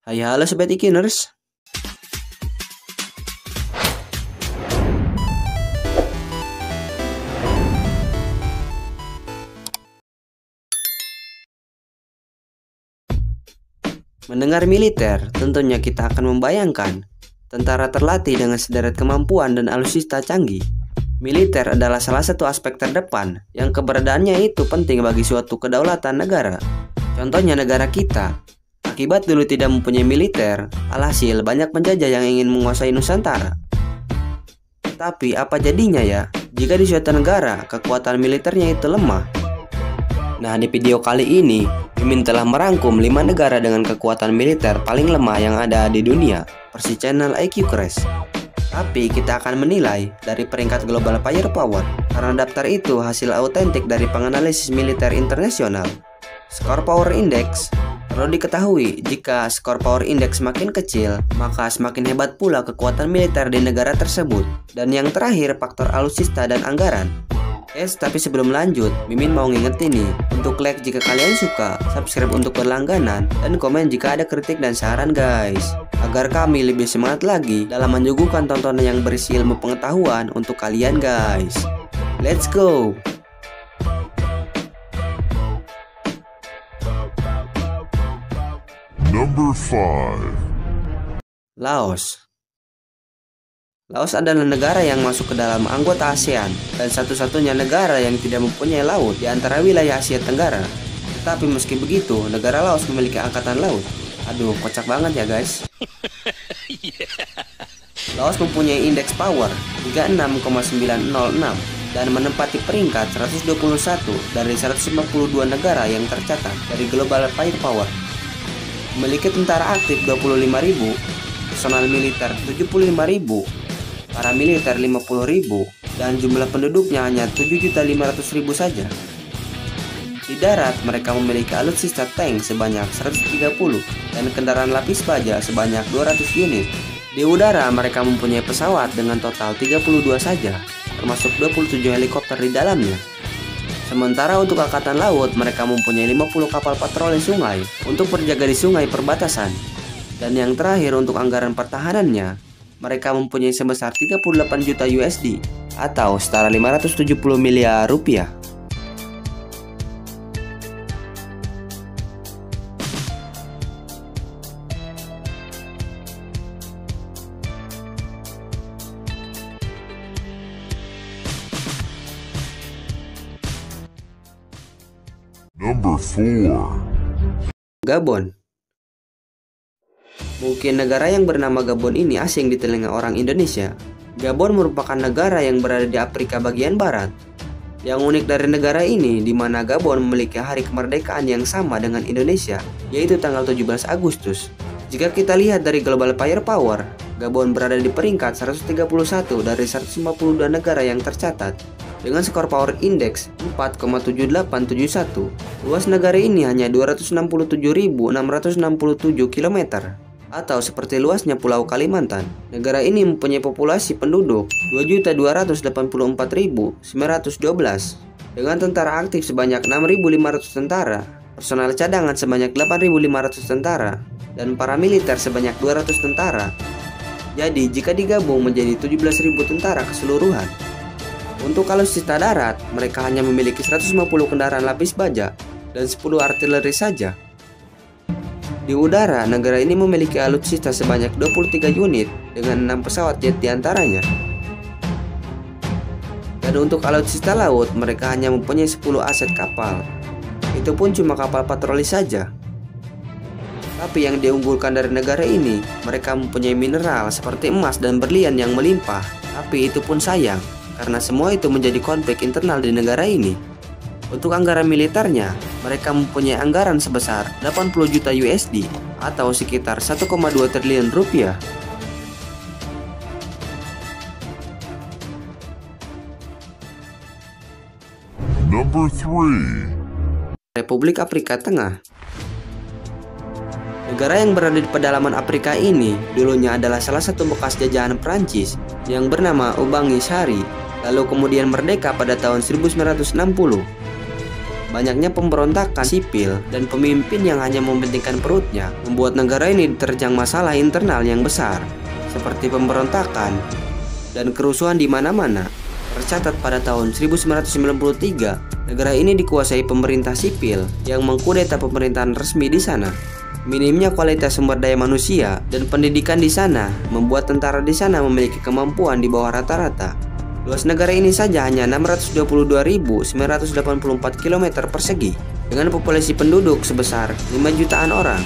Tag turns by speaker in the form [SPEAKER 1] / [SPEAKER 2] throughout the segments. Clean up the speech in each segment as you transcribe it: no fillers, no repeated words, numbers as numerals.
[SPEAKER 1] Hai halo Sobat Ikiners. Mendengar militer, tentunya kita akan membayangkan tentara terlatih dengan sederet kemampuan dan alutsista canggih. Militer adalah salah satu aspek terdepan yang keberadaannya itu penting bagi suatu kedaulatan negara. Contohnya negara kita. Akibat dulu tidak mempunyai militer, alhasil banyak penjajah yang ingin menguasai Nusantara. Tapi apa jadinya ya jika di suatu negara kekuatan militernya itu lemah? Nah, di video kali ini Mimin telah merangkum 5 negara dengan kekuatan militer paling lemah yang ada di dunia versi channel IQ Crash. Tapi kita akan menilai dari peringkat global firepower karena daftar itu hasil autentik dari penganalisis militer internasional. Skor power index. Perlu diketahui, jika skor power index semakin kecil, maka semakin hebat pula kekuatan militer di negara tersebut. Dan yang terakhir, faktor alutsista dan anggaran. Tapi sebelum lanjut, Mimin mau ngingetin nih, untuk like jika kalian suka, subscribe untuk berlangganan, dan komen jika ada kritik dan saran guys, agar kami lebih semangat lagi dalam menyuguhkan tontonan yang berisi ilmu pengetahuan untuk kalian guys. Let's go!
[SPEAKER 2] Number 5.
[SPEAKER 1] Laos. Laos adalah negara yang masuk ke dalam anggota ASEAN dan satu-satunya negara yang tidak mempunyai laut di antara wilayah Asia Tenggara. Tetapi meski begitu, negara Laos memiliki angkatan laut. Aduh, kocak banget ya guys. Laos mempunyai indeks power 36,906 dan menempati peringkat 121 dari 152 negara yang tercatat dari Global Firepower. Memiliki tentara aktif 25.000, personal militer 75.000, paramiliter 50.000, dan jumlah penduduknya hanya 7.500.000 saja. Di darat, mereka memiliki alutsista tank sebanyak 130 dan kendaraan lapis baja sebanyak 200 unit. Di udara, mereka mempunyai pesawat dengan total 32 saja, termasuk 27 helikopter di dalamnya. Sementara untuk angkatan laut, mereka mempunyai 50 kapal patroli sungai untuk berjaga di sungai perbatasan. Dan yang terakhir untuk anggaran pertahanannya, mereka mempunyai sebesar 38 juta USD atau setara 570 miliar rupiah.
[SPEAKER 2] Number 4.
[SPEAKER 1] Gabon. Mungkin negara yang bernama Gabon ini asing di telinga orang Indonesia. Gabon merupakan negara yang berada di Afrika bagian barat. Yang unik dari negara ini, di mana Gabon memiliki hari kemerdekaan yang sama dengan Indonesia, yaitu tanggal 17 Agustus. Jika kita lihat dari Global Firepower, Gabon berada di peringkat 131 dari 152 negara yang tercatat. Dengan skor power index 4,7871, luas negara ini hanya 267.667 km, atau seperti luasnya Pulau Kalimantan. Negara ini mempunyai populasi penduduk 2.284.912, dengan tentara aktif sebanyak 6.500 tentara, personal cadangan sebanyak 8.500 tentara, dan paramiliter sebanyak 200 tentara. Jadi jika digabung menjadi 17.000 tentara keseluruhan. Untuk alutsista darat, mereka hanya memiliki 150 kendaraan lapis baja dan 10 artileri saja. Di udara, negara ini memiliki alutsista sebanyak 23 unit dengan 6 pesawat jet diantaranya. Dan untuk alutsista laut, mereka hanya mempunyai 10 aset kapal. Itu pun cuma kapal patroli saja. Tapi yang diunggulkan dari negara ini, mereka mempunyai mineral seperti emas dan berlian yang melimpah. Tapi itu pun sayang, karena semua itu menjadi konflik internal di negara ini. Untuk anggaran militernya, mereka mempunyai anggaran sebesar 80 juta USD atau sekitar 1,2 triliun rupiah.
[SPEAKER 2] Number 3.
[SPEAKER 1] Republik Afrika Tengah. Negara yang berada di pedalaman Afrika ini dulunya adalah salah satu bekas jajahan Prancis yang bernama Ubangi Sari, lalu kemudian merdeka pada tahun 1960. Banyaknya pemberontakan sipil dan pemimpin yang hanya mementingkan perutnya membuat negara ini diterjang masalah internal yang besar, seperti pemberontakan dan kerusuhan di mana-mana. Tercatat pada tahun 1993, negara ini dikuasai pemerintah sipil yang mengkudeta pemerintahan resmi di sana. Minimnya kualitas sumber daya manusia dan pendidikan di sana membuat tentara di sana memiliki kemampuan di bawah rata-rata. Luas negara ini saja hanya 622.984 km persegi dengan populasi penduduk sebesar 5 jutaan orang.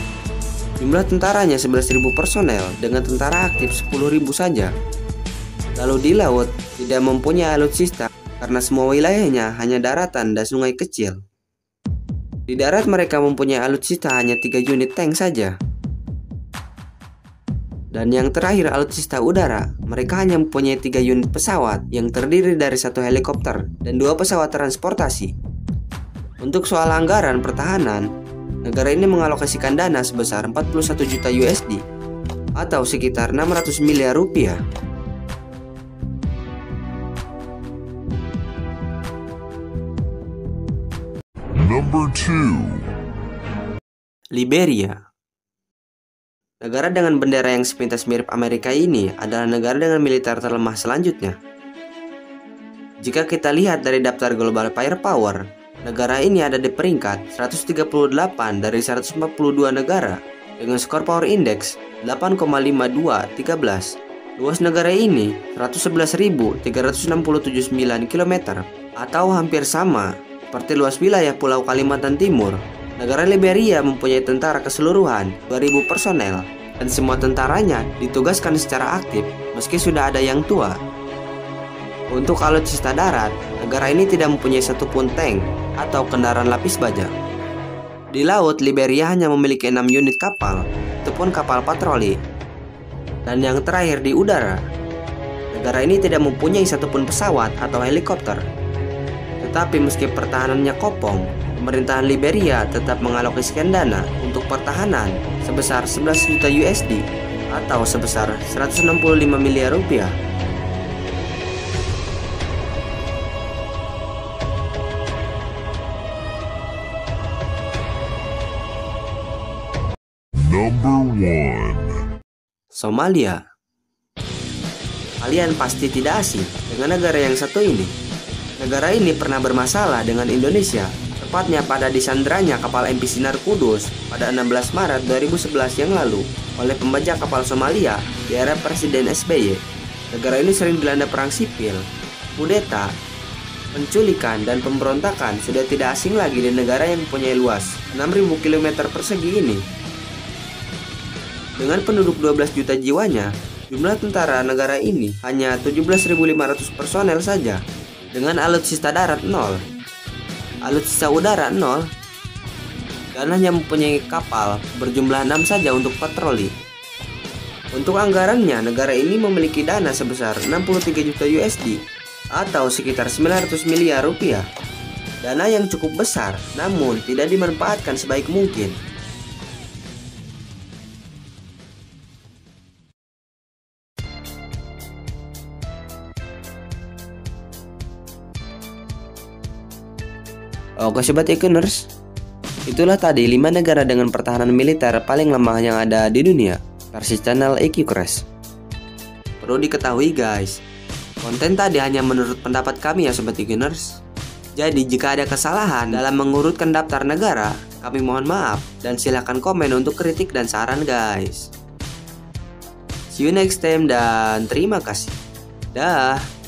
[SPEAKER 1] Jumlah tentaranya 11.000 personel dengan tentara aktif 10.000 saja. Lalu di laut tidak mempunyai alutsista karena semua wilayahnya hanya daratan dan sungai kecil. Di darat mereka mempunyai alutsista hanya 3 unit tank saja. Dan yang terakhir alutsista udara, mereka hanya mempunyai 3 unit pesawat yang terdiri dari 1 helikopter dan 2 pesawat transportasi. Untuk soal anggaran pertahanan, negara ini mengalokasikan dana sebesar 41 juta USD atau sekitar 600 miliar rupiah.
[SPEAKER 2] Number 2.
[SPEAKER 1] Liberia. Negara dengan bendera yang sepintas mirip Amerika ini adalah negara dengan militer terlemah selanjutnya. Jika kita lihat dari daftar global firepower, negara ini ada di peringkat 138 dari 142 negara dengan skor power index 8,5213. Luas negara ini 111.367 km atau hampir sama seperti luas wilayah Pulau Kalimantan Timur. Negara Liberia mempunyai tentara keseluruhan 2.000 personel dan semua tentaranya ditugaskan secara aktif meski sudah ada yang tua. Untuk alutsista darat, negara ini tidak mempunyai satupun tank atau kendaraan lapis baja. Di laut, Liberia hanya memiliki 6 unit kapal, itu pun kapal patroli. Dan yang terakhir di udara, negara ini tidak mempunyai satupun pesawat atau helikopter. Tetapi meski pertahanannya kopong, pemerintahan Liberia tetap mengalokasikan dana untuk pertahanan sebesar 11 juta USD atau sebesar 165 miliar rupiah.
[SPEAKER 2] Number 1.
[SPEAKER 1] Somalia. Kalian pasti tidak asing dengan negara yang satu ini. Negara ini pernah bermasalah dengan Indonesia, tepatnya pada disandranya kapal MV Sinar Kudus pada 16 Maret 2011 yang lalu oleh pembajak kapal Somalia di era Presiden SBY. Negara ini sering dilanda perang sipil, kudeta, penculikan, dan pemberontakan sudah tidak asing lagi di negara yang mempunyai luas 6.000 km persegi ini. Dengan penduduk 12 juta jiwanya, jumlah tentara negara ini hanya 17.500 personel saja. Dengan alutsista darat 0, alutsista udara 0, dan hanya mempunyai kapal berjumlah 6 saja untuk patroli. Untuk anggarannya, negara ini memiliki dana sebesar 63 juta USD atau sekitar 900 miliar rupiah. Dana yang cukup besar, namun tidak dimanfaatkan sebaik mungkin. Oke sobat Iconers, itulah tadi 5 negara dengan pertahanan militer paling lemah yang ada di dunia versi channel EQ Crash. Perlu diketahui guys, konten tadi hanya menurut pendapat kami ya sobat Iconers. Jadi jika ada kesalahan dalam mengurutkan daftar negara, kami mohon maaf dan silahkan komen untuk kritik dan saran guys. See you next time dan terima kasih. Dah.